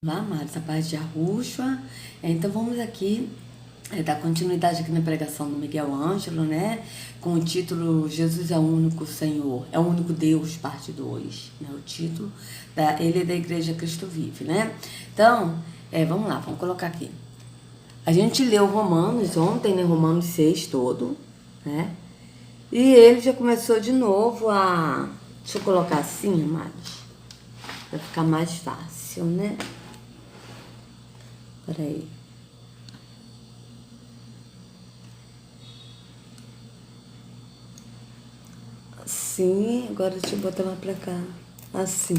Olá, amados, a paz de Yahushua. Então vamos aqui dar continuidade aqui na pregação do Miguel Ângelo, né? Com o título Jesus é o único Senhor, é o único Deus, parte 2, né? O título, ele é da Igreja Cristo Vive, né? Então, vamos lá, vamos colocar aqui. A gente leu Romanos ontem, né? Romanos 6 todo, né? E ele já começou de novo a... Deixa eu colocar assim, amados, para ficar mais fácil, né? Peraí. Assim, agora deixa eu botar mais pra cá. Assim.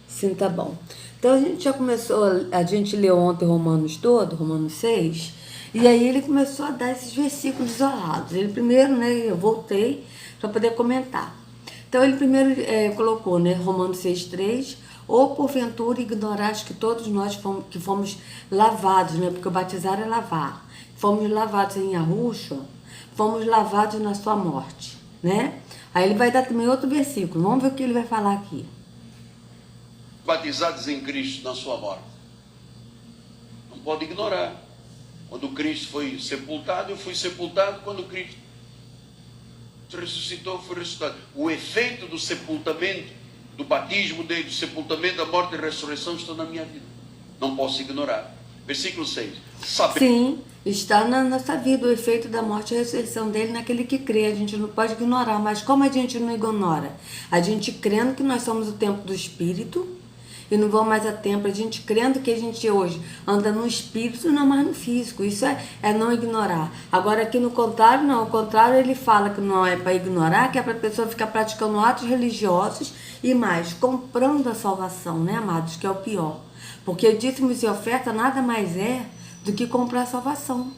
Sim, tá bom. Então a gente já começou, a gente leu ontem Romanos todo, Romanos 6, e aí ele começou a dar esses versículos isolados. Ele primeiro, né, eu voltei para poder comentar. Então ele primeiro colocou, né, Romanos 6:3, ou porventura ignorais que todos nós fomos lavados, né, porque o batizar é lavar, fomos lavados em Yahushua, fomos lavados na sua morte, né? Aí ele vai dar também outro versículo, vamos ver o que ele vai falar aqui. Batizados em Cristo na sua morte. Não pode ignorar. Quando Cristo foi sepultado, eu fui sepultado. Quando Cristo ressuscitou, eu fui ressuscitado. O efeito do sepultamento, do batismo dele, do sepultamento, da morte e ressurreição está na minha vida. Não posso ignorar. Versículo 6. Sim, está na nossa vida o efeito da morte e ressurreição dele naquele que crê. A gente não pode ignorar, mas como a gente não ignora? A gente crendo que nós somos o templo do Espírito e não vamos mais a templo. A gente crendo que a gente hoje anda no Espírito e não mais no físico. Isso é não ignorar. Agora aqui no contrário, não. Ao contrário, ele fala que não é para ignorar, que é para a pessoa ficar praticando atos religiosos e mais, comprando a salvação, né, amados? Que é o pior. Porque dízimos e oferta nada mais é do que comprar a salvação.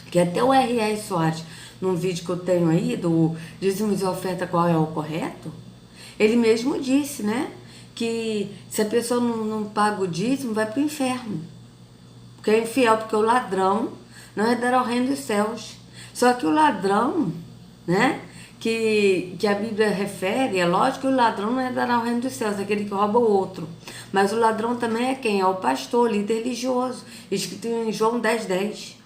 Que até o R.R. Soares, num vídeo que eu tenho aí, do dízimos e oferta, qual é o correto, ele mesmo disse, né, que se a pessoa não paga o dízimo, vai para o inferno. Porque é infiel, porque o ladrão não herdará o reino dos céus. Só que o ladrão, né, que a Bíblia refere, é lógico que o ladrão não herdará o reino dos céus, aquele que rouba o outro. Mas o ladrão também é quem? É o pastor, líder religioso, escrito em João 10:10.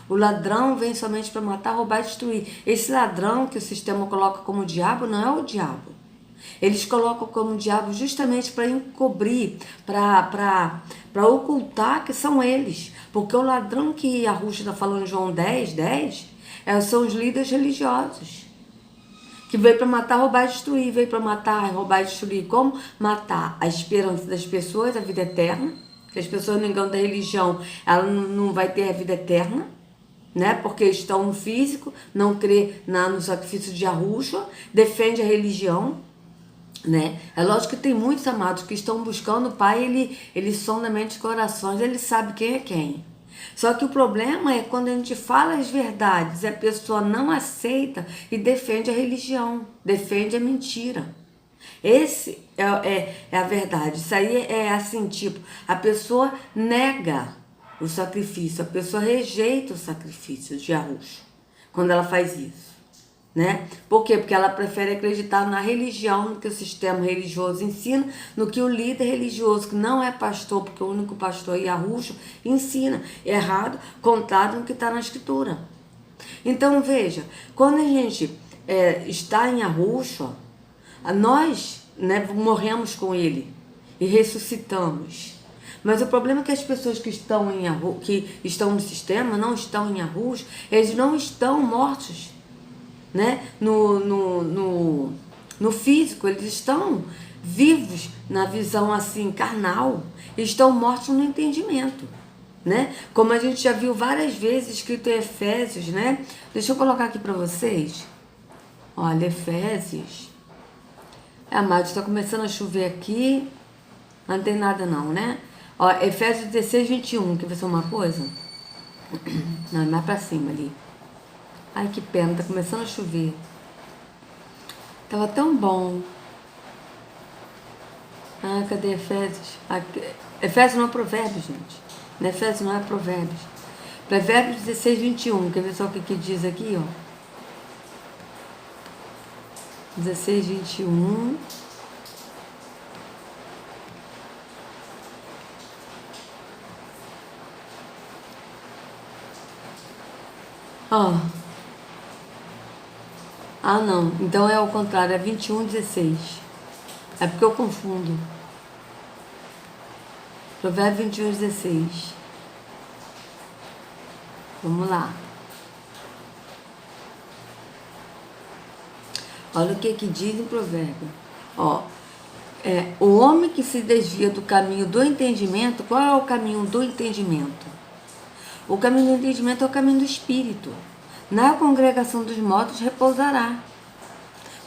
O ladrão vem somente para matar, roubar e destruir. Esse ladrão que o sistema coloca como diabo não é o diabo. Eles colocam como diabo justamente para encobrir, para ocultar que são eles. Porque o ladrão que a Rússia está falando em João 10:10 são os líderes religiosos. Que veio para matar, roubar e destruir. Veio para matar, roubar e destruir. Como? Matar a esperança das pessoas, a vida eterna. Que as pessoas não enganam da religião, ela não vai ter a vida eterna, né? Porque estão no físico, não crê no sacrifício de Yahushua, defende a religião, né? É lógico que tem muitos amados que estão buscando o Pai, ele sonda mente e corações, ele sabe quem é quem. Só que o problema é quando a gente fala as verdades, a pessoa não aceita e defende a religião, defende a mentira. Esse é a verdade. Isso aí é assim, tipo, a pessoa nega o sacrifício, a pessoa rejeita o sacrifício de Yahushua quando ela faz isso, né? Por quê? Porque ela prefere acreditar na religião, no que o sistema religioso ensina, no que o líder religioso, que não é pastor, porque o único pastor é Yahushua, ensina errado, contrário no que está na escritura. Então veja, quando a gente está em Yahushua, nós, né, morremos com ele e ressuscitamos. Mas o problema é que as pessoas que estão no sistema, não estão em Yahushua, eles não estão mortos, né, no físico, eles estão vivos na visão assim carnal, estão mortos no entendimento, né? Como a gente já viu várias vezes escrito em Efésios, né? Deixa eu colocar aqui para vocês. Olha, Efésios. Amado, está começando a chover aqui. Não tem nada não, né? Ó, Efésios 16:21, quer ver só uma coisa? Não, é mais pra cima ali. Ai, que pena, tá começando a chover. Tava tão bom. Ah, cadê Efésios? Aqui. Efésios não é Provérbios, gente. Efésios não é Provérbios. Provérbios 16:21, quer ver só o que diz aqui, ó? 16:21. Ó. Ah, não. Então é ao contrário, é 21:16. É porque eu confundo. Provérbio 21:16. Vamos lá. Olha o que diz em provérbio. Ó, o homem que se desvia do caminho do entendimento, qual é o caminho do entendimento? O caminho do entendimento é o caminho do espírito. Na congregação dos mortos repousará.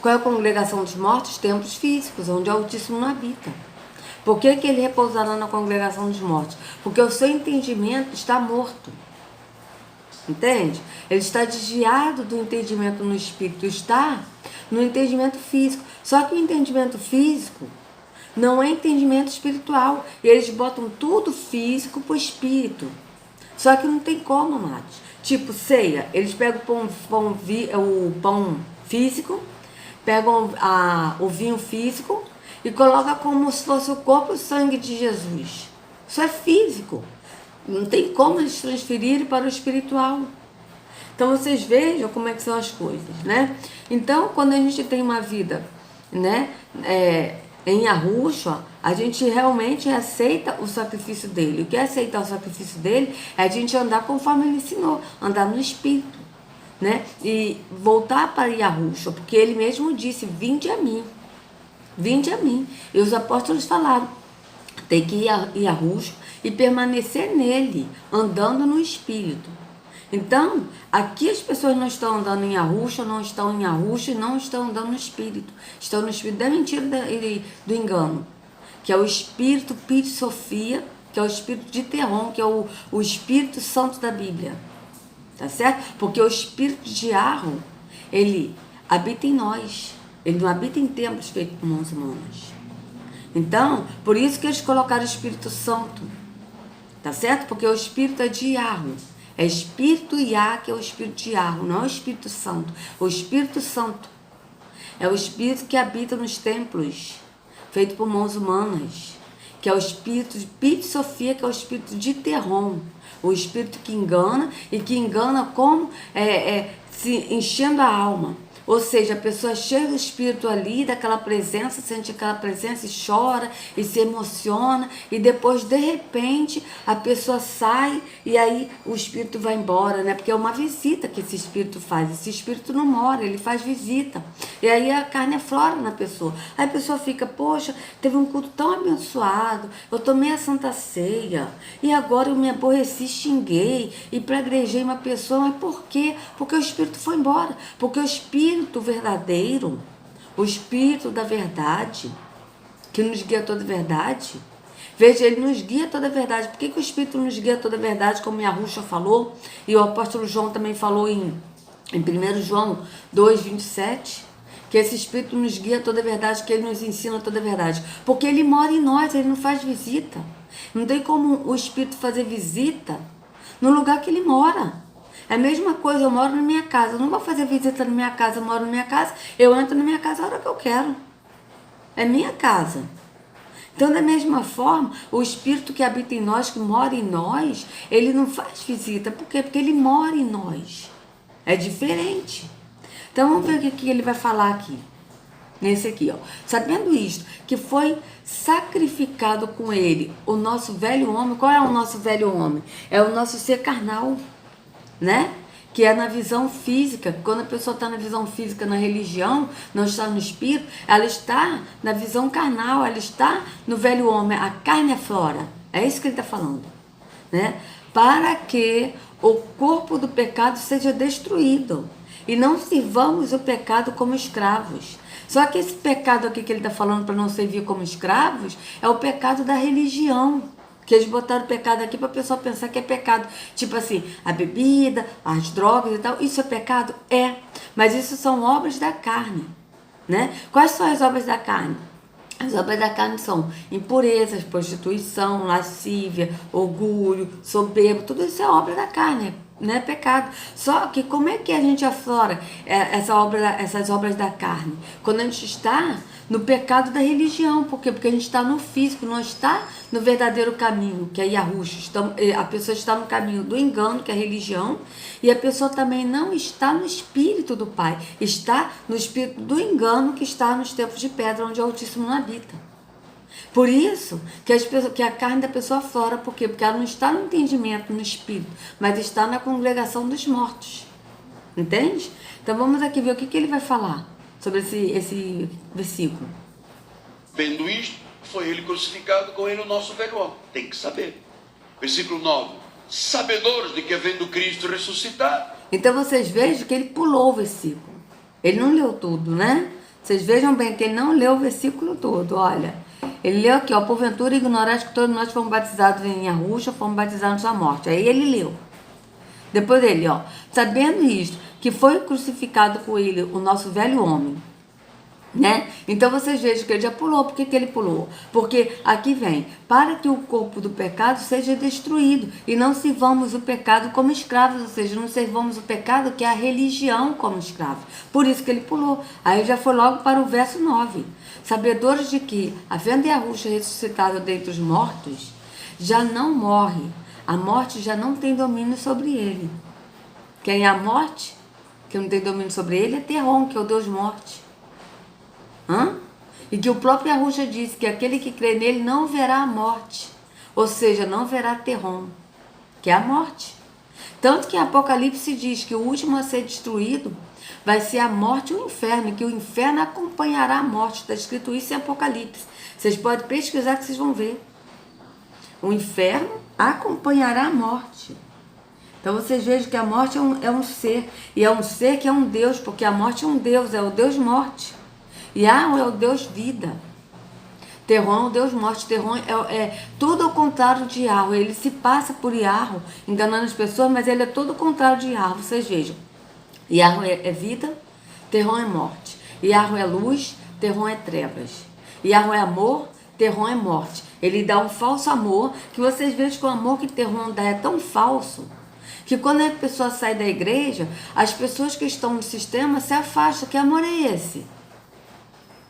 Qual é a congregação dos mortos? Templos físicos, onde o Altíssimo não habita. Por que ele repousará na congregação dos mortos? Porque o seu entendimento está morto. Entende? Ele está desviado do entendimento no espírito, está no entendimento físico. Só que o entendimento físico não é entendimento espiritual. E eles botam tudo físico para o espírito. Só que não tem como, amados. Tipo, ceia, eles pegam o pão físico, pegam o vinho físico e colocam como se fosse o corpo e o sangue de Jesus. Isso é físico. Não tem como eles transferirem para o espiritual. Então vocês vejam como é que são as coisas, né? Então, quando a gente tem uma vida, né, em Yahushua, a gente realmente aceita o sacrifício dele. O que é aceitar o sacrifício dele é a gente andar conforme ele ensinou, andar no espírito, né? E voltar para Yahushua, porque ele mesmo disse: vinde a mim, vinde a mim. E os apóstolos falaram: tem que ir a Yahushua e permanecer nele, andando no espírito. Então, aqui as pessoas não estão andando em Yahushua, não estão em Yahushua e não estão andando no espírito. Estão no espírito da mentira e do engano, que é o espírito Pit Sofia, que é o espírito de Terron, que é o Espírito Santo da Bíblia. Tá certo? Porque o espírito de Arro, ele habita em nós. Ele não habita em templos feitos por mãos humanas. Então, por isso que eles colocaram o Espírito Santo. Tá certo? Porque o espírito é de Arro. É espírito Iá, que é o espírito de Arro, não é o Espírito Santo. O Espírito Santo é o espírito que habita nos templos, feito por mãos humanas, que é o espírito de Pit Sofia, que é o espírito de Terron, o espírito que engana, e que engana como se enchendo a alma. Ou seja, a pessoa chega do espírito ali, daquela presença, sente aquela presença e chora e se emociona, e depois, de repente, a pessoa sai e aí o espírito vai embora, né? Porque é uma visita que esse espírito faz. Esse espírito não mora, ele faz visita. E aí a carne aflora na pessoa. Aí a pessoa fica: poxa, teve um culto tão abençoado, eu tomei a Santa Ceia, e agora eu me aborreci, xinguei e praguejei uma pessoa. Mas por quê? Porque o espírito foi embora. Porque o espírito verdadeiro, o espírito da verdade, que nos guia toda a verdade, veja, ele nos guia toda a verdade. Por que o espírito nos guia toda a verdade, como Yahushua falou, e o apóstolo João também falou em 1 João 2:27, que esse espírito nos guia toda a verdade, que ele nos ensina toda a verdade, porque ele mora em nós, ele não faz visita. Não tem como o espírito fazer visita no lugar que ele mora. É a mesma coisa, eu moro na minha casa, eu não vou fazer visita na minha casa, eu moro na minha casa, eu entro na minha casa a hora que eu quero. É minha casa. Então, da mesma forma, o espírito que habita em nós, que mora em nós, ele não faz visita. Por quê? Porque ele mora em nós. É diferente. Então, vamos ver o que ele vai falar aqui. Nesse aqui, ó. Sabendo isto, que foi sacrificado com ele o nosso velho homem. Qual é o nosso velho homem? É o nosso ser carnal, né? Que é na visão física. Quando a pessoa está na visão física, na religião, não está no espírito, ela está na visão carnal, ela está no velho homem, a carne aflora. É isso que ele está falando, né? Para que o corpo do pecado seja destruído e não sirvamos o pecado como escravos. Só que esse pecado aqui que ele está falando para não servir como escravos é o pecado da religião. Que eles botaram pecado aqui para a pessoa pensar que é pecado. Tipo assim, a bebida, as drogas e tal. Isso é pecado? É. Mas isso são obras da carne, né? Quais são as obras da carne? As obras da carne são impurezas, prostituição, lascívia, orgulho, soberbo. Tudo isso é obra da carne. não é pecado. Só que como é que a gente aflora essas obras da carne? Quando a gente está no pecado da religião. Por quê? Porque a gente está no físico, não está no verdadeiro caminho, que é Yahushua. A pessoa está no caminho do engano, que é a religião, e a pessoa também não está no espírito do Pai. Está no espírito do engano, que está nos tempos de pedra, onde o Altíssimo não habita. Por isso que a carne da pessoa aflora. Por quê? Porque ela não está no entendimento, no espírito, mas está na congregação dos mortos. Entende? Então vamos aqui ver o que ele vai falar sobre esse versículo. Vendo isto, foi ele crucificado, com ele o nosso velho homem. Tem que saber. Versículo 9. Sabedores de que havendo Cristo ressuscitado. Então vocês vejam que ele pulou o versículo. Ele não leu tudo, né? Vocês vejam bem que ele não leu o versículo todo, olha. Ele leu aqui, ó, porventura ignorais que todos nós fomos batizados em Yahushua, fomos batizados na sua morte. Aí ele leu. Depois dele, ó, sabendo isto, que foi crucificado com ele o nosso velho homem, né? Então vocês vejam que ele já pulou. Por que ele pulou? Porque aqui vem, para que o corpo do pecado seja destruído e não sirvamos o pecado como escravos, ou seja, não servamos o pecado que é a religião como escravos. Por isso que ele pulou. Aí já foi logo para o verso 9. Sabedores de que, havendo Yahushua ressuscitado dentre os mortos, já não morre. A morte já não tem domínio sobre ele. Quem é a morte, que não tem domínio sobre ele, é Terron, que é o Deus morte. E que o próprio Yahushua disse que aquele que crê nele não verá a morte. Ou seja, não verá Terron, que é a morte. Tanto que Apocalipse diz que o último a ser destruído vai ser a morte e o inferno, que o inferno acompanhará a morte. Está escrito isso em Apocalipse. Vocês podem pesquisar que vocês vão ver. O inferno acompanhará a morte. Então vocês vejam que a morte é um ser. E é um ser que é um Deus, porque a morte é um Deus, é o Deus morte. Yahweh é o Deus vida. Terron é o Deus morte. Terron é tudo ao contrário de Yahweh. Ele se passa por Yahweh, enganando as pessoas, mas ele é todo o contrário de Yahweh. Vocês vejam. Yahweh é vida, Terron é morte. Yahweh é luz, Terron é trevas. Yahweh é amor, Terron é morte. Ele dá um falso amor, que vocês vejam que o amor que Terron dá é tão falso, que quando a pessoa sai da igreja, as pessoas que estão no sistema se afastam. Que amor é esse?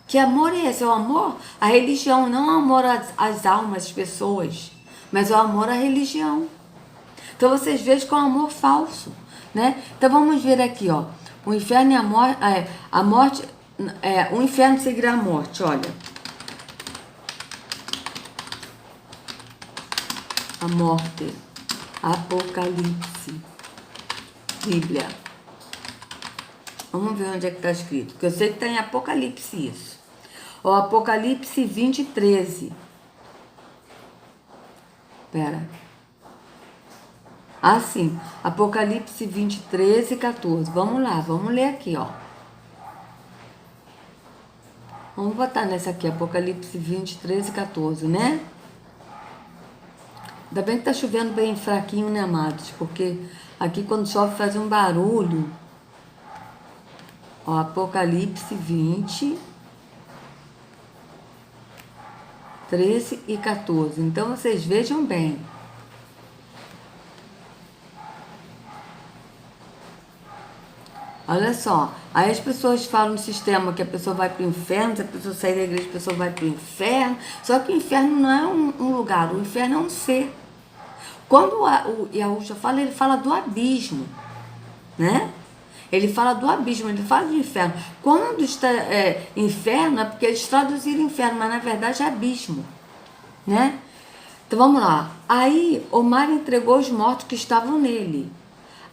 Que amor é esse? É o amor à religião, não o amor às almas, às pessoas, mas é o amor à religião. Então vocês vejam que é um amor falso, né? Então vamos ver aqui, ó. O inferno e a morte, o inferno seguirá a morte, olha. A morte, Apocalipse, Bíblia. Vamos ver onde é que está escrito, porque eu sei que está em Apocalipse isso. O Apocalipse 20, 13. Pera. Ah, sim. Apocalipse 20, 13 e 14. Vamos lá, vamos ler aqui, ó. Vamos botar nessa aqui, Apocalipse 20, 13 e 14, né? Ainda bem que tá chovendo bem fraquinho, né, amados? Porque aqui quando chove faz um barulho. Ó, Apocalipse 20... 13 e 14. Então, vocês vejam bem. Olha só. Aí as pessoas falam no sistema que a pessoa vai para o inferno, se a pessoa sair da igreja, a pessoa vai para o inferno. Só que o inferno não é um lugar, o inferno é um ser. Quando o Yahushua fala, ele fala do abismo, né? Ele fala do abismo, ele fala do inferno. Quando está inferno, é porque eles traduziram inferno, mas na verdade é abismo, né? Então vamos lá. Aí o mar entregou os mortos que estavam nele.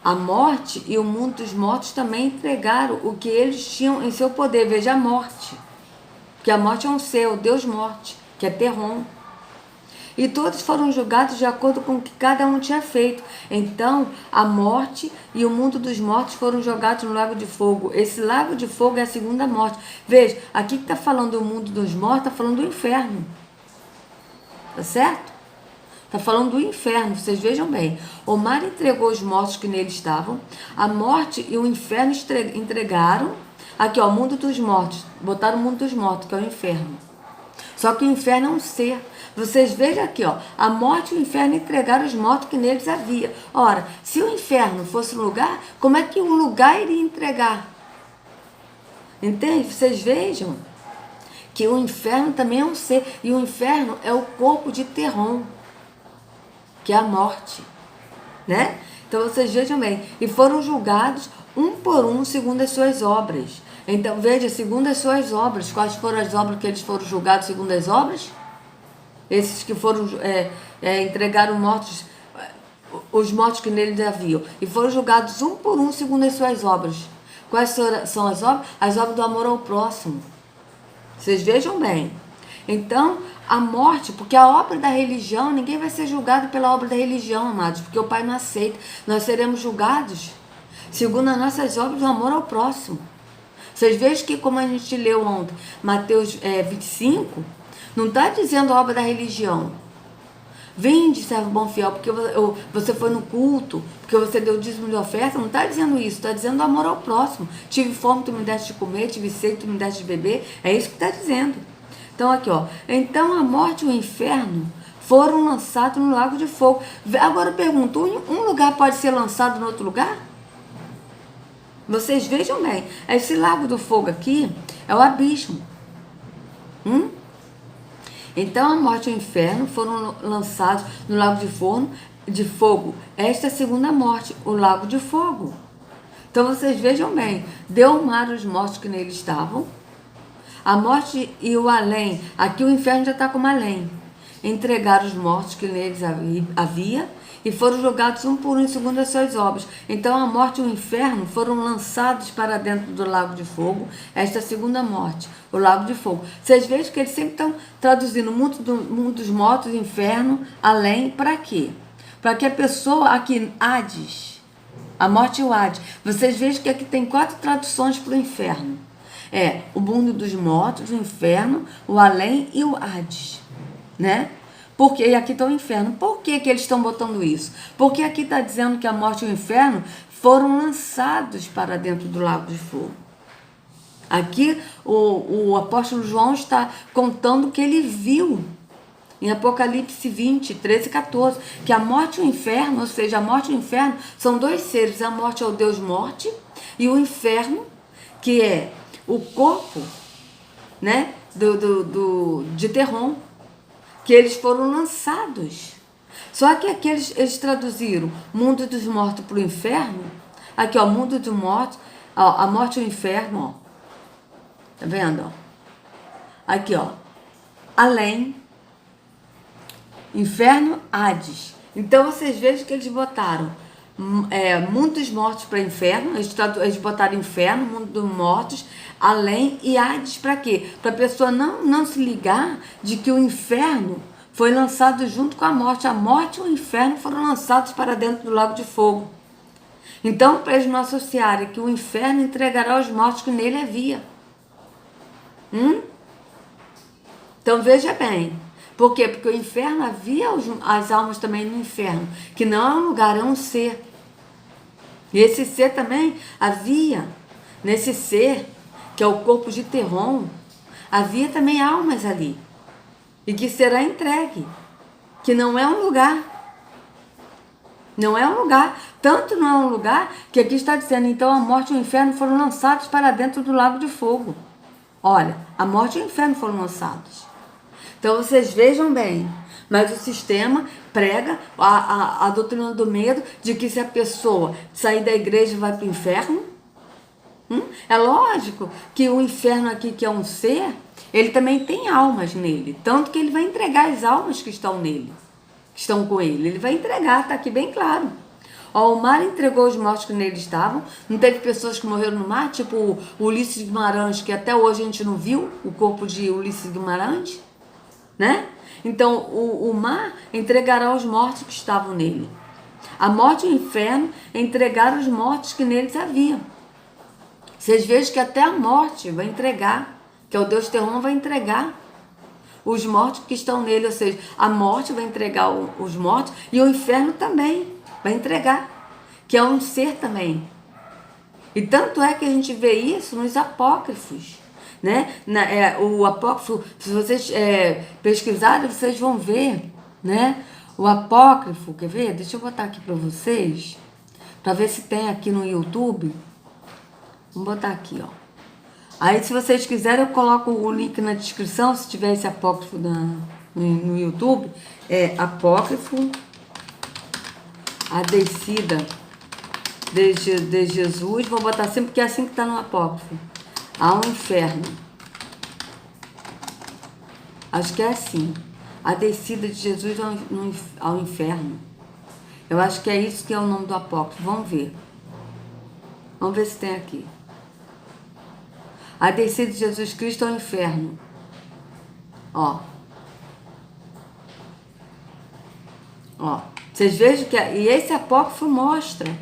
A morte e o mundo dos mortos também entregaram o que eles tinham em seu poder. Veja a morte. Porque a morte é um ser, o Deus morte, que é Terron. E todos foram julgados de acordo com o que cada um tinha feito. Então, a morte e o mundo dos mortos foram jogados no lago de fogo. Esse lago de fogo é a segunda morte. Veja, aqui que está falando do mundo dos mortos, está falando do inferno. Tá certo? Está falando do inferno, vocês vejam bem. O mar entregou os mortos que nele estavam. A morte e o inferno entregaram. Aqui, ó, o mundo dos mortos. Botaram o mundo dos mortos, que é o inferno. Só que o inferno é um ser. Vocês vejam aqui, ó, a morte e o inferno entregaram os mortos que neles havia. Ora, se o inferno fosse um lugar, como é que o lugar iria entregar? Entende? Vocês vejam que o inferno também é um ser. E o inferno é o corpo de Terron, que é a morte, né? Então vocês vejam bem. E foram julgados um por um segundo as suas obras. Então veja, segundo as suas obras. Quais foram as obras que eles foram julgados segundo as obras? Esses que foram entregaram mortos, os mortos que neles haviam. E foram julgados um por um segundo as suas obras. Quais são as obras? As obras do amor ao próximo. Vocês vejam bem. Então, a morte, porque a obra da religião, ninguém vai ser julgado pela obra da religião, amados, porque o Pai não aceita. Nós seremos julgados segundo as nossas obras do amor ao próximo. Vocês vejam que, como a gente leu ontem, Mateus 25, não está dizendo a obra da religião. Vinde, servo bom fiel, porque você foi no culto, porque você deu dízimo de oferta. Não está dizendo isso, está dizendo amor ao próximo. Tive fome, tu me deste de comer, tive sede, tu me deste de beber. É isso que está dizendo. Então aqui, ó. Então a morte e o inferno foram lançados no lago de fogo. Agora eu pergunto, um lugar pode ser lançado no outro lugar? Vocês vejam bem. Esse lago do fogo aqui é o abismo. Então a morte e o inferno foram lançados no lago de fogo. Esta é a segunda morte, o lago de fogo. Então vocês vejam bem, deu o mar os mortos que nele estavam. A morte e o além, aqui o inferno já está como além. Entregaram os mortos que neles havia e foram jogados um por um segundo as suas obras. Então a morte e o inferno foram lançados para dentro do lago de fogo. Esta é a segunda morte, o lago de fogo. Vocês vejam que eles sempre estão traduzindo mundo dos mortos, inferno, além, para quê? Para que a pessoa, aqui, Hades, a morte e o Hades. Vocês vejam que aqui tem 4 traduções para o inferno. É o mundo dos mortos, o inferno, o além e o Hades, né? Porque aqui está o inferno. Por que eles estão botando isso? Porque aqui está dizendo que a morte e o inferno foram lançados para dentro do lago de fogo. Aqui o apóstolo João está contando o que ele viu em Apocalipse 20, 13 e 14, que a morte e o inferno, ou seja, a morte e o inferno são 2 seres. A morte é o Deus morte e o inferno, que é o corpo, né, de Terron, que eles foram lançados. Só que aqui eles traduziram mundo dos mortos para o inferno. Aqui, ó, mundo dos mortos, ó, a morte e o inferno, ó. Tá vendo, ó? Aqui, ó, além, inferno, Hades. Então, vocês vejam que eles botaram mundo dos mortos para inferno, eles botaram inferno, mundo dos mortos, além e Hades para quê? Para a pessoa não se ligar de que o inferno foi lançado junto com a morte. A morte e o inferno foram lançados para dentro do lago de fogo. Então, para eles não associarem que o inferno entregará os mortos que nele havia. Então, veja bem. Por quê? Porque o inferno havia as almas também no inferno, que não é um lugar, é um ser. E esse ser também havia, nesse ser, que é o corpo de Terron, havia também almas ali. E que será entregue. Que não é um lugar. Não é um lugar. Tanto não é um lugar que aqui está dizendo, então a morte e o inferno foram lançados para dentro do lago de fogo. Olha, a morte e o inferno foram lançados. Então vocês vejam bem, mas o sistema prega a doutrina do medo de que se a pessoa sair da igreja vai para o inferno. É lógico que o inferno aqui, que é um ser, ele também tem almas nele, tanto que ele vai entregar as almas que estão nele, que estão com ele vai entregar, está aqui bem claro. Ó, o mar entregou os mortos que nele estavam. Não teve pessoas que morreram no mar, tipo o Ulisses Guimarães, que até hoje a gente não viu o corpo de Ulisses Guimarães, né? Então o mar entregará os mortos que estavam nele. A morte e o inferno entregaram os mortos que neles haviam. Vocês vejam que até a morte vai entregar, que é o Deus Terron, vai entregar os mortos que estão nele. Ou seja, a morte vai entregar os mortos e o inferno também vai entregar, que é um ser também. E tanto é que a gente vê isso nos apócrifos, né? O apócrifo, se vocês pesquisarem, vocês vão ver, né? O apócrifo, quer ver? Deixa eu botar aqui para vocês, para ver se tem aqui no YouTube. Vamos botar aqui, ó. Aí, se vocês quiserem, eu coloco o link na descrição, se tiver esse apócrifo no YouTube. É apócrifo, a descida de Jesus. Vou botar assim, porque é assim que está no apócrifo. Ao inferno. Acho que é assim. A descida de Jesus ao inferno. Eu acho que é isso que é o nome do apócrifo. Vamos ver. Vamos ver se tem aqui. A descida de Jesus Cristo ao inferno. Ó. Ó. Vocês vejam que... E esse apócrifo mostra,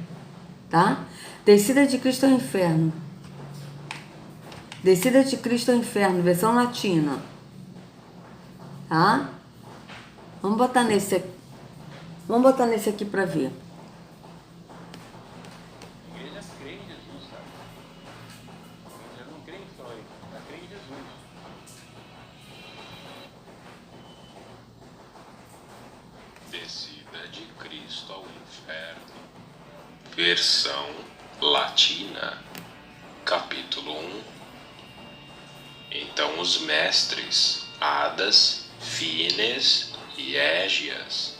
tá? Descida de Cristo ao inferno. Descida de Cristo ao inferno, versão latina. Tá? Vamos botar nesse aqui. Vamos botar nesse aqui para ver. A igreja crê em Jesus, sabe? A igreja não crê em só ele, ela crê em Jesus. Descida de Cristo ao inferno. Versão latina. Capítulo 1. Então os mestres, Hadas, Fines e Égias,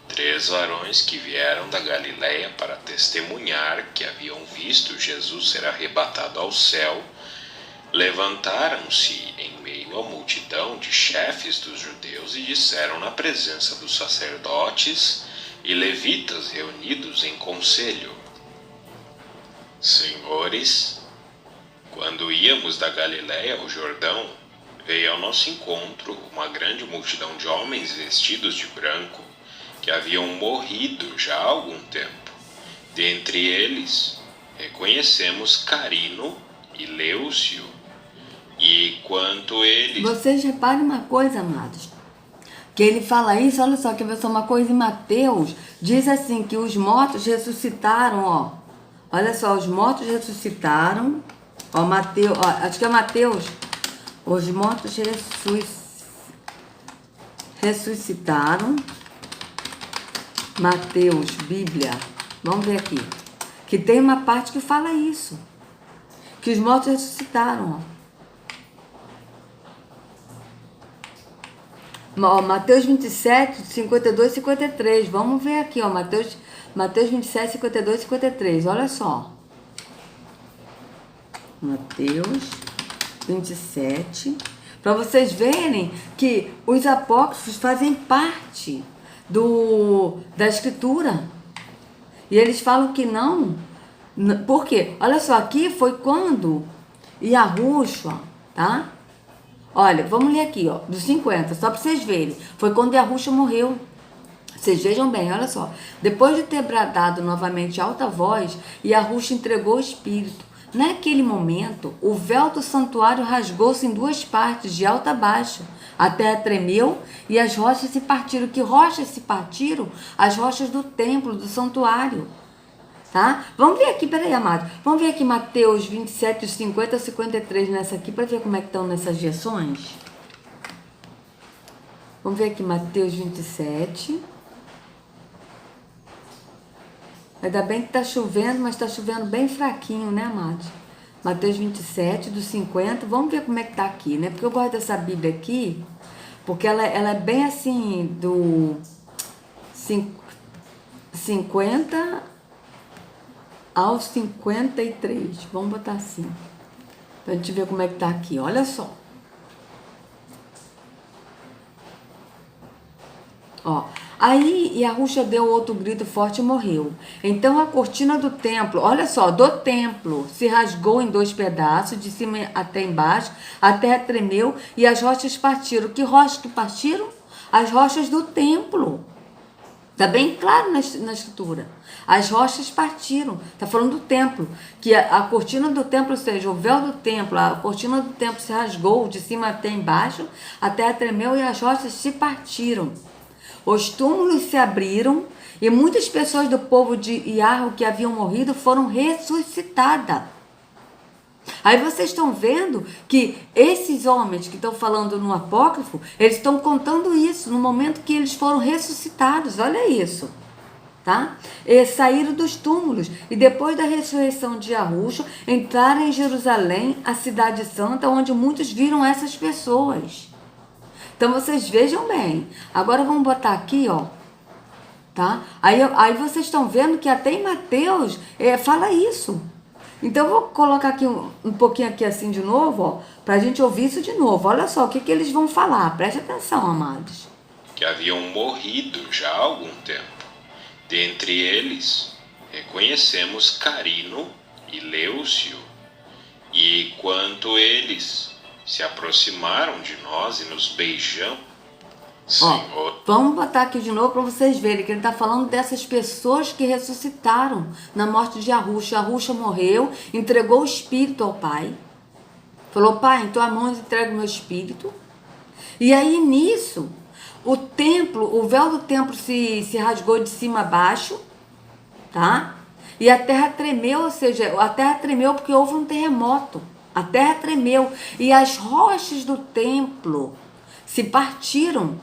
3 varões que vieram da Galiléia para testemunhar que haviam visto Jesus ser arrebatado ao céu, levantaram-se em meio à multidão de chefes dos judeus e disseram na presença dos sacerdotes e levitas reunidos em conselho: Senhores, quando íamos da Galiléia ao Jordão, veio ao nosso encontro uma grande multidão de homens vestidos de branco, que haviam morrido já há algum tempo. Dentre eles, reconhecemos Carino e Leucio. E quanto eles... Vocês reparem uma coisa, amados. Que ele fala isso, olha só, que vai ser uma coisa em Mateus. Diz assim, que os mortos ressuscitaram, ó. Olha só, os mortos ressuscitaram. Ó, Mateus, ó, acho que é Mateus. Os mortos ressuscitaram. Mateus, Bíblia. Vamos ver aqui. Que tem uma parte que fala isso. Que os mortos ressuscitaram, ó. Mateus 27, 52 e 53. Vamos ver aqui, ó. Mateus 27, 52 e 53. Olha só. Mateus 27. Para vocês verem que os apócrifos fazem parte da escritura. E eles falam que não. Por quê? Olha só, aqui foi quando Yahushua, tá? Olha, vamos ler aqui, ó, dos 50, só para vocês verem. Foi quando Yahushua morreu. Vocês vejam bem, olha só. Depois de ter bradado novamente alta voz, Yahushua entregou o Espírito. Naquele momento, o véu do santuário rasgou-se em 2 partes, de alto a baixo. A terra tremeu e as rochas se partiram. Que rochas se partiram? As rochas do templo, do santuário. Tá? Vamos ver aqui, peraí, amado. Vamos ver aqui Mateus 27, 50 a 53 nessa aqui, para ver como é que estão nessas versões. Vamos ver aqui Mateus 27. Ainda bem que tá chovendo, mas tá chovendo bem fraquinho, né, amados? Mateus 27, do 50. Vamos ver como é que tá aqui, né? Porque eu gosto dessa Bíblia aqui, porque ela é bem assim, do 50 aos 53. Vamos botar assim, pra gente ver como é que tá aqui. Olha só. Ó. Aí Yahushua deu outro grito forte e morreu. Então a cortina do templo, olha só, do templo, se rasgou em 2 pedaços, de cima até embaixo, a terra tremeu e as rochas partiram. Que rochas que partiram? As rochas do templo. Está bem claro na escritura. As rochas partiram. Está falando do templo. Que a cortina do templo, ou seja, o véu do templo, a cortina do templo se rasgou de cima até embaixo, a terra tremeu e as rochas se partiram. Os túmulos se abriram e muitas pessoas do povo de Iarro que haviam morrido foram ressuscitadas. Aí vocês estão vendo que esses homens que estão falando no apócrifo, eles estão contando isso no momento que eles foram ressuscitados. Olha isso, tá? E saíram dos túmulos e depois da ressurreição de Yahusha, entraram em Jerusalém, a cidade santa, onde muitos viram essas pessoas. Então vocês vejam bem. Agora vamos botar aqui, ó. Tá? Aí vocês estão vendo que até em Mateus fala isso. Então eu vou colocar aqui um pouquinho aqui assim de novo, ó, pra gente ouvir isso de novo. Olha só o que eles vão falar. Preste atenção, amados. Que haviam morrido já há algum tempo. Dentre eles, reconhecemos Carino e Leucio. E quanto eles se aproximaram de nós e nos beijamos, Senhor... Ó, vamos botar aqui de novo para vocês verem que ele está falando dessas pessoas que ressuscitaram na morte de Yahusha. Yahusha morreu, entregou o espírito ao Pai. Falou, Pai, em tua mão eu entrego o meu espírito. E aí nisso, o templo, o véu do templo se rasgou de cima a baixo, tá? E a terra tremeu, ou seja, a terra tremeu porque houve um terremoto. A terra tremeu e as rochas do templo se partiram.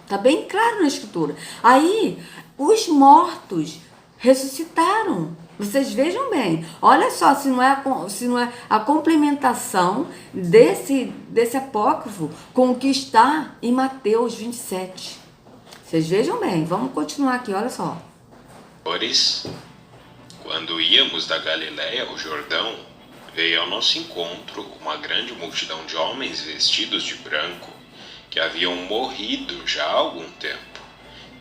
Tá bem claro na escritura. Aí, os ressuscitaram. Vocês vejam bem. Olha só, se não é a complementação desse apócrifo com o que está em Mateus 27. Vocês vejam bem. Vamos continuar aqui, olha só. Quando íamos da Galiléia ao Jordão, veio ao nosso encontro uma grande multidão de homens vestidos de branco, que haviam morrido já há algum tempo.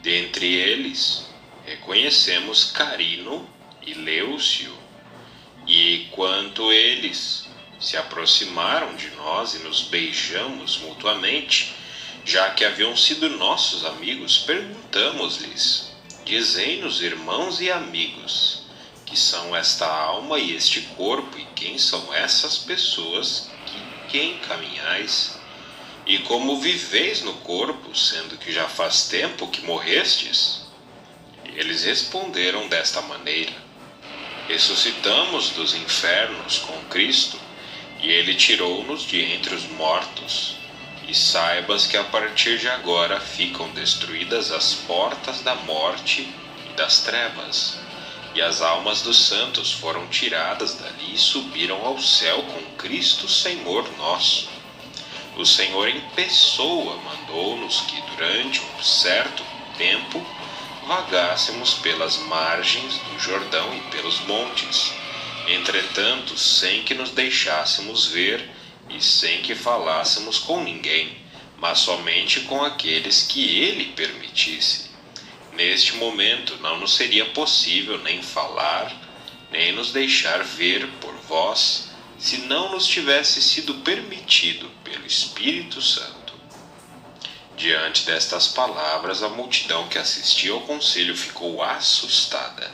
Dentre eles, reconhecemos Carino e Leucio. E quanto eles se aproximaram de nós e nos beijamos mutuamente, já que haviam sido nossos amigos, perguntamos-lhes, dizei-nos, irmãos e amigos, que são esta alma e este corpo, e quem são essas pessoas quem caminhais, e como viveis no corpo, sendo que já faz tempo que morrestes? Eles responderam desta maneira, ressuscitamos dos infernos com Cristo, e ele tirou-nos de entre os mortos. E saibas que a partir de agora ficam destruídas as portas da morte e das trevas, e as almas dos santos foram tiradas dali e subiram ao céu com Cristo Senhor nosso. O Senhor em pessoa mandou-nos que durante um certo tempo vagássemos pelas margens do Jordão e pelos montes, entretanto sem que nos deixássemos ver e sem que falássemos com ninguém, mas somente com aqueles que ele permitisse. Neste momento não nos seria possível nem falar, nem nos deixar ver por vós, se não nos tivesse sido permitido pelo Espírito Santo. Diante destas palavras, a multidão que assistia ao conselho ficou assustada,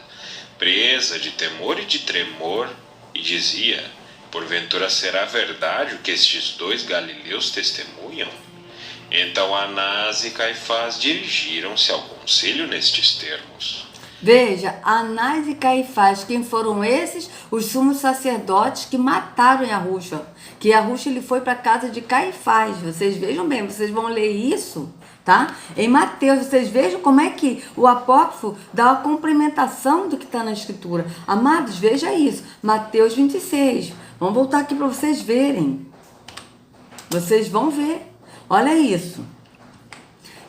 presa de temor e de tremor, e dizia, porventura será verdade o que estes dois galileus testemunham? Então Anás e Caifás dirigiram-se ao conselho nestes termos. Veja, Anás e Caifás, quem foram esses? Os sumos sacerdotes que mataram Yahusha. Que Yahusha ele foi para a casa de Caifás. Vocês vejam bem, vocês vão ler isso, tá? Em Mateus, vocês vejam como é que o apócrifo dá a complementação do que está na escritura. Amados, veja isso. Mateus 26. Vamos voltar aqui para vocês verem. Vocês vão ver. Olha isso.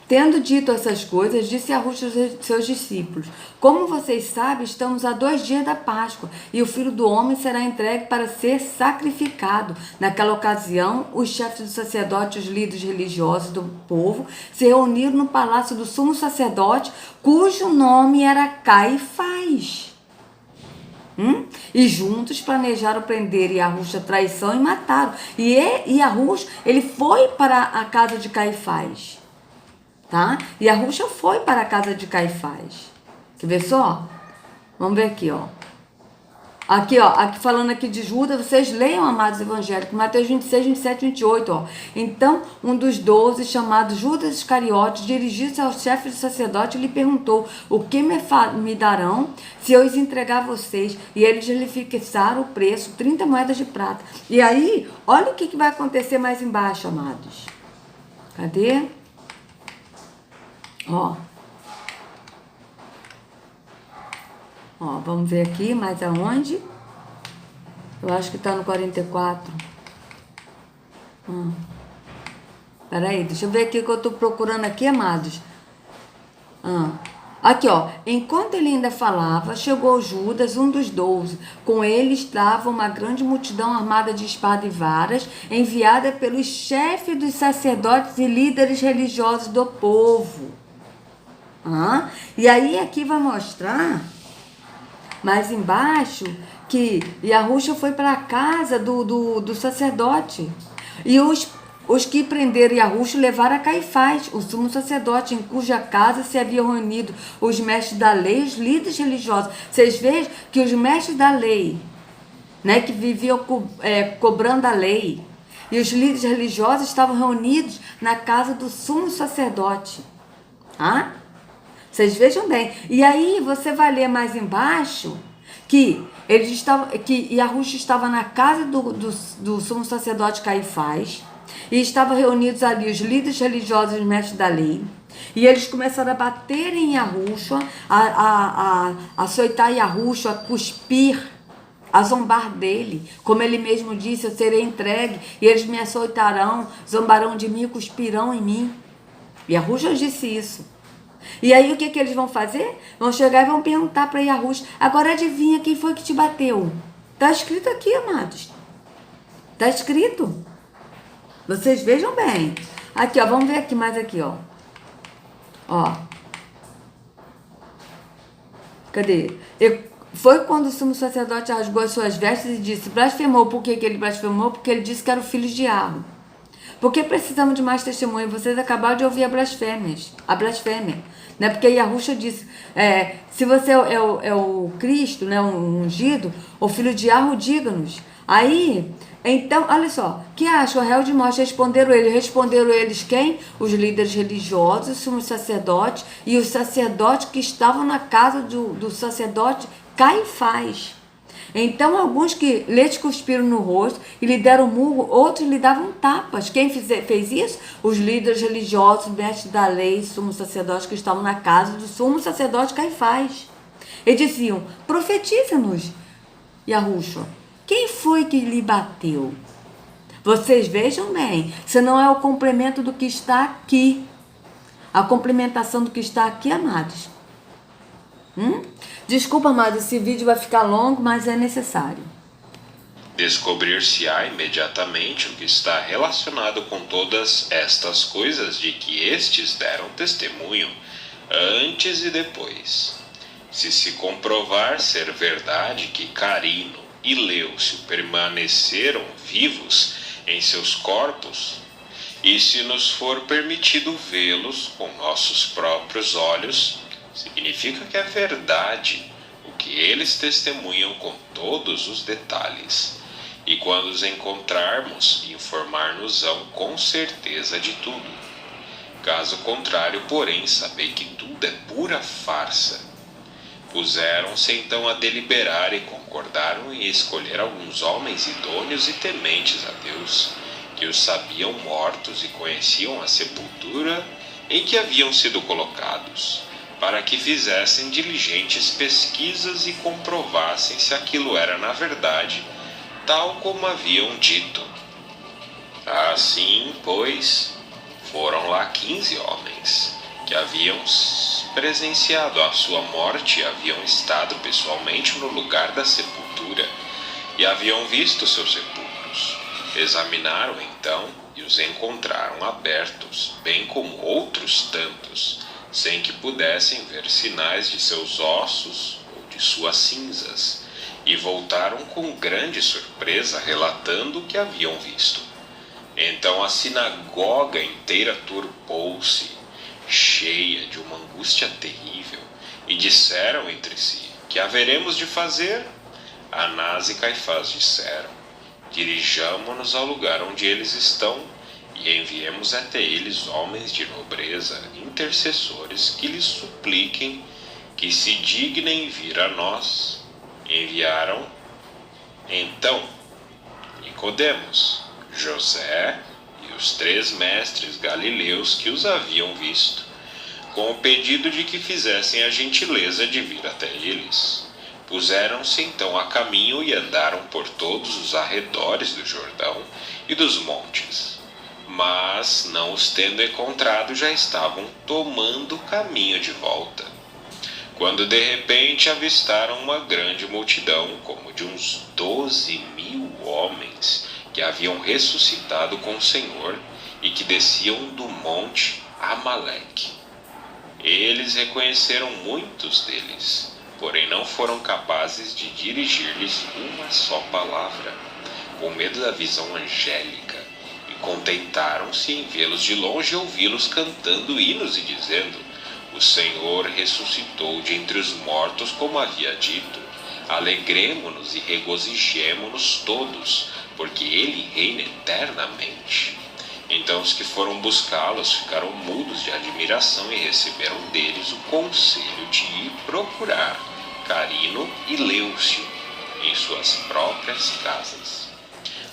Tendo dito essas coisas, disse Yahusha aos seus discípulos, como vocês sabem, estamos a 2 dias da Páscoa, e o Filho do Homem será entregue para ser sacrificado. Naquela ocasião, os chefes dos sacerdotes e os líderes religiosos do povo se reuniram no palácio do sumo sacerdote, cujo nome era Caifás. E juntos planejaram prender Yahusha, traição, e mataram. E Yahusha, ele foi para a casa de Caifás. Tá? E Yahusha foi para a casa de Caifás. Quer ver só? Vamos ver aqui, ó. Aqui, ó, aqui falando aqui de Judas, vocês leiam, amados evangélicos, Mateus 26, 27, 28, ó. Então, um dos 12, chamado Judas Iscariote, dirigiu-se ao chefe do sacerdote e lhe perguntou: o que me darão se eu os entregar a vocês? E eles lhe fixaram o preço, 30 moedas de prata. E aí, olha o que vai acontecer mais embaixo, amados. Cadê? Ó. Ó, vamos ver aqui, mais aonde? Eu acho que tá no 44. Peraí, deixa eu ver aqui que eu tô procurando aqui, amados. Aqui, ó. Enquanto ele ainda falava, chegou Judas, um dos 12. Com ele estava uma grande multidão armada de espada e varas, enviada pelos chefes dos sacerdotes e líderes religiosos do povo. E aí aqui vai mostrar... mais embaixo, que Yahushua foi para a casa do sacerdote. E os que prenderam Yahushua levaram a Caifás, o sumo sacerdote, em cuja casa se haviam reunido os mestres da lei e os líderes religiosos. Vocês veem que os mestres da lei, né, que viviam cobrando a lei, e os líderes religiosos estavam reunidos na casa do sumo sacerdote. Vocês vejam bem. E aí você vai ler mais embaixo que Yahushua estava na casa do sumo sacerdote Caifás, e estavam reunidos ali os líderes religiosos e os mestres da lei. E eles começaram a bater em Yahushua, a açoitar Yahushua, a cuspir, a zombar dele. Como ele mesmo disse: eu serei entregue e eles me açoitarão, zombarão de mim e cuspirão em mim. Yahushua disse isso. E aí o que eles vão fazer? Vão chegar e vão perguntar para Yahushua: agora adivinha quem foi que te bateu? Está escrito aqui, amados. Está escrito. Vocês vejam bem. Aqui, ó, vamos ver aqui mais aqui, ó. Ó. Cadê? Foi quando o sumo sacerdote rasgou as suas vestes e disse: blasfemou. Por que ele blasfemou? Porque ele disse que era o filho de Arro. Porque precisamos de mais testemunho? Vocês acabaram de ouvir a blasfêmia. Né? Porque Yahushua disse: se você é o Cristo, né, o ungido, o filho de Arro, diga-nos. Aí, então, olha só, que acha o réu de morte? Responderam eles quem? Os líderes religiosos, os sumos sacerdotes e os sacerdotes que estavam na casa do sacerdote Caifás. Então, alguns que lhes cuspiram no rosto e lhe deram murro, outros lhe davam tapas. Quem fez isso? Os líderes religiosos, mestres da lei, sumos sacerdotes que estavam na casa do sumo sacerdote Caifás. E diziam: profetiza-nos, Yahushua, quem foi que lhe bateu? Vocês vejam bem, se não é o complemento do que está aqui. A complementação do que está aqui, amados. Desculpa, amados, esse vídeo vai ficar longo, mas é necessário. Descobrir-se-á imediatamente o que está relacionado com todas estas coisas de que estes deram testemunho, antes e depois. Se se comprovar ser verdade que Carino e Leucio permaneceram vivos em seus corpos, e se nos for permitido vê-los com nossos próprios olhos, significa que é verdade o que eles testemunham com todos os detalhes. E quando os encontrarmos, informar-nos-ão com certeza de tudo. Caso contrário, porém, sabei que tudo é pura farsa. Puseram-se então a deliberar e concordaram em escolher alguns homens idôneos e tementes a Deus, que os sabiam mortos e conheciam a sepultura em que haviam sido colocados, para que fizessem diligentes pesquisas e comprovassem se aquilo era na verdade tal como haviam dito. Assim, pois, foram lá 15 homens, que haviam presenciado a sua morte e haviam estado pessoalmente no lugar da sepultura, e haviam visto seus sepulcros. Examinaram então e os encontraram abertos, bem como outros tantos, sem que pudessem ver sinais de seus ossos ou de suas cinzas, e voltaram com grande surpresa, relatando o que haviam visto. Então a sinagoga inteira turbou-se, cheia de uma angústia terrível, e disseram entre si: que haveremos de fazer? Anás e Caifás disseram: dirijamo-nos ao lugar onde eles estão e enviemos até eles homens de nobreza, intercessores, que lhes supliquem que se dignem vir a nós. Enviaram então Nicodemos, José e os 3 mestres galileus que os haviam visto, com o pedido de que fizessem a gentileza de vir até eles. Puseram-se então a caminho e andaram por todos os arredores do Jordão e dos montes. Mas, não os tendo encontrado, já estavam tomando o caminho de volta, quando de repente avistaram uma grande multidão, como de uns 12.000 homens, que haviam ressuscitado com o Senhor e que desciam do monte Amaleque. Eles reconheceram muitos deles, porém não foram capazes de dirigir-lhes uma só palavra, com medo da visão angélica, e contentaram-se em vê-los de longe e ouvi-los cantando hinos e dizendo: o Senhor ressuscitou de entre os mortos, como havia dito. Alegremo-nos e regozijemo-nos todos, porque ele reina eternamente. Então os que foram buscá-los ficaram mudos de admiração e receberam deles o conselho de ir procurar Carino e Lêucio em suas próprias casas.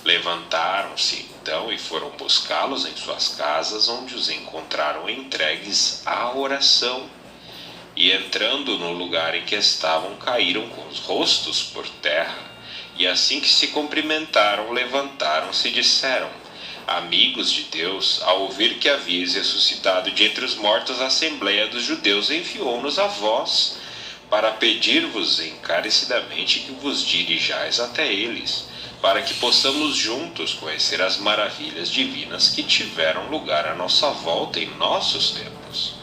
Levantaram-se então e foram buscá-los em suas casas, onde os encontraram entregues à oração. E entrando no lugar em que estavam, caíram com os rostos por terra, e assim que se cumprimentaram, levantaram-se e disseram: amigos de Deus, ao ouvir que havíeis ressuscitado de entre os mortos, a Assembleia dos Judeus enviou-nos a vós, para pedir-vos encarecidamente que vos dirijais até eles, para que possamos juntos conhecer as maravilhas divinas que tiveram lugar à nossa volta em nossos tempos.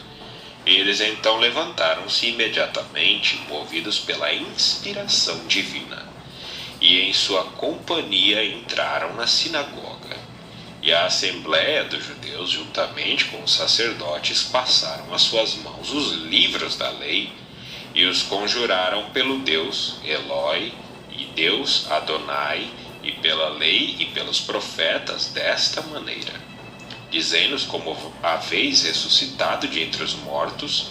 Eles então levantaram-se imediatamente, movidos pela inspiração divina, e em sua companhia entraram na sinagoga. E a Assembleia dos Judeus, juntamente com os sacerdotes, passaram às suas mãos os livros da lei e os conjuraram pelo Deus Eloi e Deus Adonai, e pela lei e pelos profetas, desta maneira: dizei-nos como haveis ressuscitado de entre os mortos,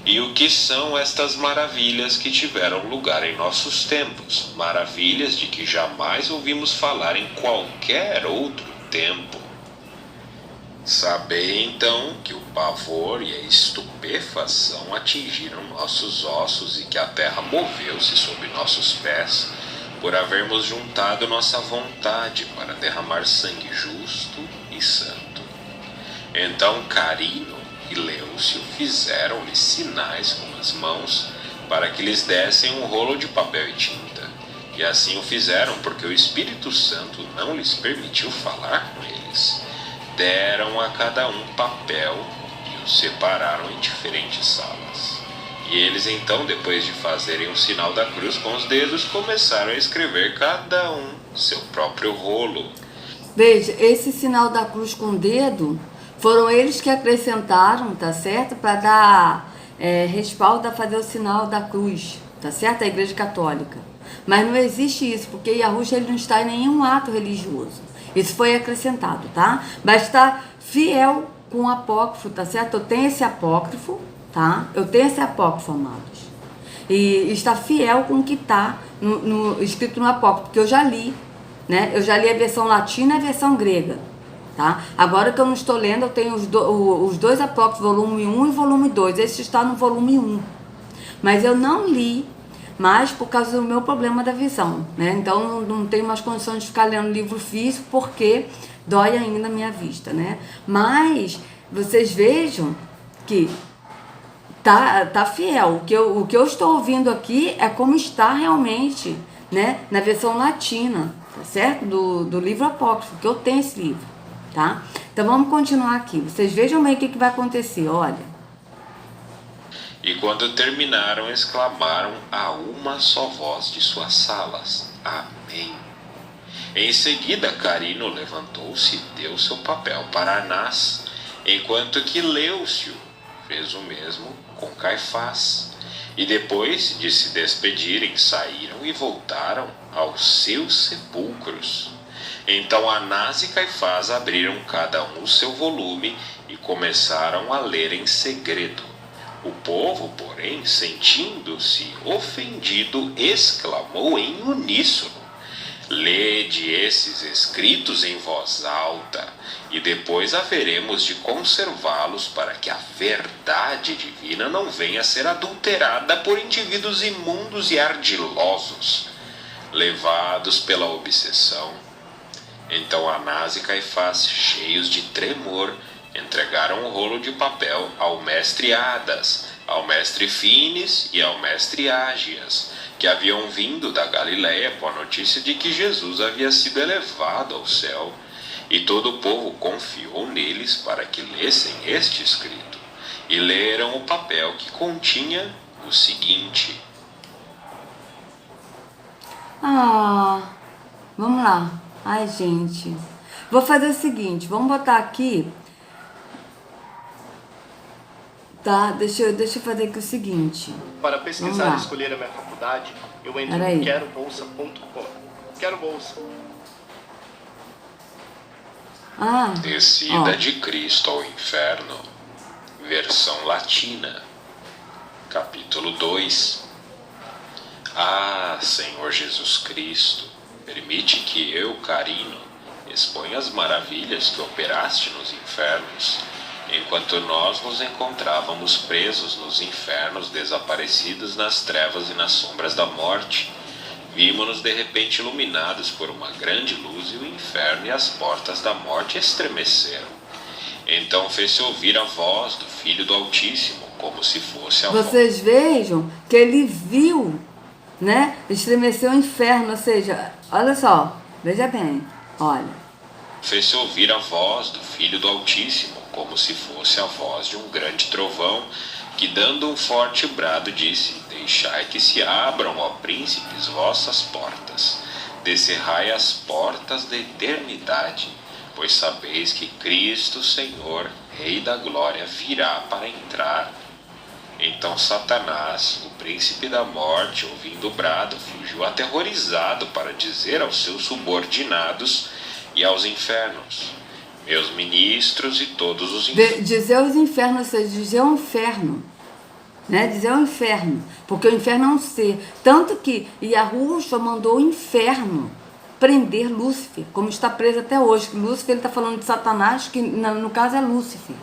e o que são estas maravilhas que tiveram lugar em nossos tempos, maravilhas de que jamais ouvimos falar em qualquer outro tempo. Sabei então que o pavor e a estupefação atingiram nossos ossos, e que a terra moveu-se sob nossos pés, por havermos juntado nossa vontade para derramar sangue justo e santo. Então Carino e Lêucio fizeram-lhe sinais com as mãos, para que lhes dessem um rolo de papel e tinta. E assim o fizeram, porque o Espírito Santo não lhes permitiu falar com eles. Deram a cada um papel e os separaram em diferentes salas. E eles então, depois de fazerem o sinal da cruz com os dedos, começaram a escrever cada um seu próprio rolo. Veja, esse sinal da cruz com o dedo foram eles que acrescentaram, tá certo? Para dar respaldo a fazer o sinal da cruz, tá certo? A Igreja Católica. Mas não existe isso, porque Yahushua ele não está em nenhum ato religioso. Isso foi acrescentado, tá? Mas está fiel com o apócrifo, tá certo? Eu tenho esse apócrifo, tá? Eu tenho esse apócrifo, amados. E está fiel com o que está escrito no apócrifo, porque eu já li, né? Eu já li a versão latina e a versão grega, tá? Agora que eu não estou lendo, eu tenho os dois apócrifos, volume 1 e volume 2. Esse está no volume 1. Mas eu não li mais por causa do meu problema da visão, né? Então não tenho mais condições de ficar lendo livro físico, porque dói ainda a minha vista, né? Mas vocês vejam que tá fiel. O que eu estou ouvindo aqui é como está realmente, né? Na versão latina, tá certo? Do livro apócrifo, que eu tenho esse livro, tá? Então vamos continuar aqui. Vocês vejam bem o que vai acontecer, olha. E quando terminaram, exclamaram a uma só voz de suas salas: Amém. Em seguida, Carino levantou-se e deu seu papel para Anás, enquanto que Lêucio fez o mesmo com Caifás. E depois de se despedirem, saíram e voltaram aos seus sepulcros. Então Anás e Caifás abriram cada um o seu volume e começaram a ler em segredo. O povo, porém, sentindo-se ofendido, exclamou em uníssono: Lede esses escritos em voz alta, e depois haveremos de conservá-los para que a verdade divina não venha a ser adulterada por indivíduos imundos e ardilosos, levados pela obsessão. Então Anás e Caifás, cheios de tremor, entregaram o rolo de papel ao mestre Adas, ao mestre Fines e ao mestre Ágias, que haviam vindo da Galiléia com a notícia de que Jesus havia sido elevado ao céu, e todo o povo confiou neles para que lessem este escrito. E leram o papel que continha o seguinte: Vamos lá. Ai, gente. Vou fazer o seguinte, vamos botar aqui. Tá, deixa eu fazer aqui o seguinte. Para pesquisar e escolher a minha faculdade, eu entro no querobolsa.com. Quero bolsa. Descida de Cristo ao Inferno, versão latina, capítulo 2. Senhor Jesus Cristo, permite que eu, Carino, exponha as maravilhas que operaste nos infernos, enquanto nós nos encontrávamos presos nos infernos, desaparecidos nas trevas e nas sombras da morte. Vimos-nos de repente iluminados por uma grande luz, e o inferno e as portas da morte estremeceram. Então fez-se ouvir a voz do Filho do Altíssimo, como se fosse a voz. Vocês vejam que ele viu, né? Estremeceu o inferno, ou seja, olha só, veja bem, olha. Fez-se ouvir a voz do Filho do Altíssimo, como se fosse a voz de um grande trovão, que dando um forte brado disse: Deixai que se abram, ó príncipes, vossas portas, descerrai as portas da eternidade, pois sabeis que Cristo Senhor, Rei da Glória, virá para entrar. Então Satanás, o príncipe da morte, ouvindo o brado, fugiu aterrorizado para dizer aos seus subordinados e aos infernos: Meus ministros e todos os infernos. Dizer os infernos, ou seja, dizer o inferno, né? Dizer o inferno, porque o inferno é um ser. Tanto que Yahushua mandou o inferno prender Lúcifer, como está preso até hoje. Lúcifer, ele está falando de Satanás, que no caso é Lúcifer.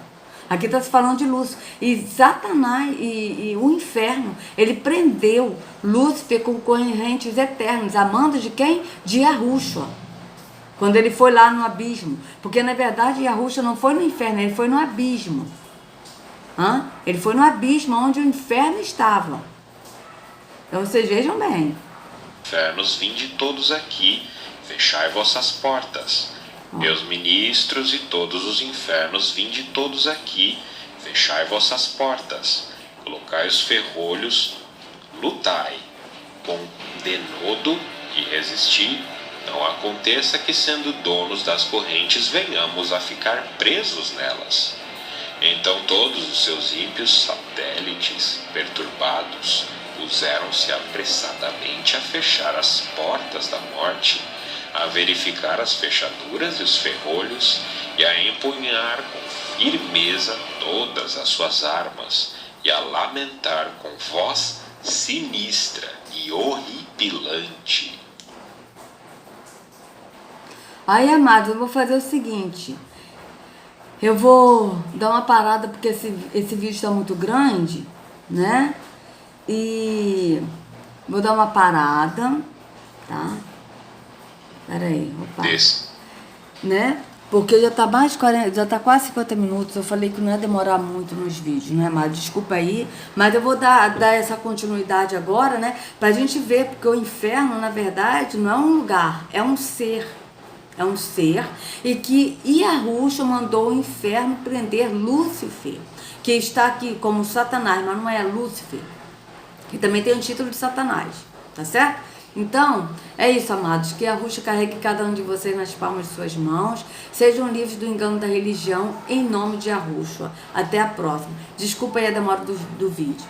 Aqui está se falando de Lúcifer. E Satanás e o inferno, ele prendeu Lúcifer com correntes eternas, amando de quem? De Yahushua. Quando ele foi lá no abismo. Porque na verdade Yahushua não foi no inferno, ele foi no abismo. Ele foi no abismo onde o inferno estava. Então vocês vejam bem. Infernos, vinde todos aqui, fechai vossas portas. Meus ministros e todos os infernos, vinde todos aqui, fechai vossas portas. Colocai os ferrolhos, lutai com denodo e resisti. Não aconteça que, sendo donos das correntes, venhamos a ficar presos nelas. Então todos os seus ímpios satélites, perturbados, puseram-se apressadamente a fechar as portas da morte, a verificar as fechaduras e os ferrolhos, e a empunhar com firmeza todas as suas armas, e a lamentar com voz sinistra e horripilante. Aí, amados, eu vou fazer o seguinte. Eu vou dar uma parada, porque esse vídeo está muito grande, né? E vou dar uma parada, tá? Pera aí, opa. Né? Porque já tá mais de 40, já tá quase 50 minutos. Eu falei que não ia demorar muito nos vídeos, né, mas desculpa aí. Mas eu vou dar essa continuidade agora, né? Pra gente ver, porque o inferno, na verdade, não é um lugar, é um ser. É um ser. E que Yahushua mandou o inferno prender Lúcifer, que está aqui como Satanás, mas não é Lúcifer. Que também tem o título de Satanás, tá certo? Então, é isso, amados, que a Ruxa carregue cada um de vocês nas palmas de suas mãos, sejam livres do engano da religião, em nome de Yahushua. Até a próxima. Desculpa aí a demora do vídeo.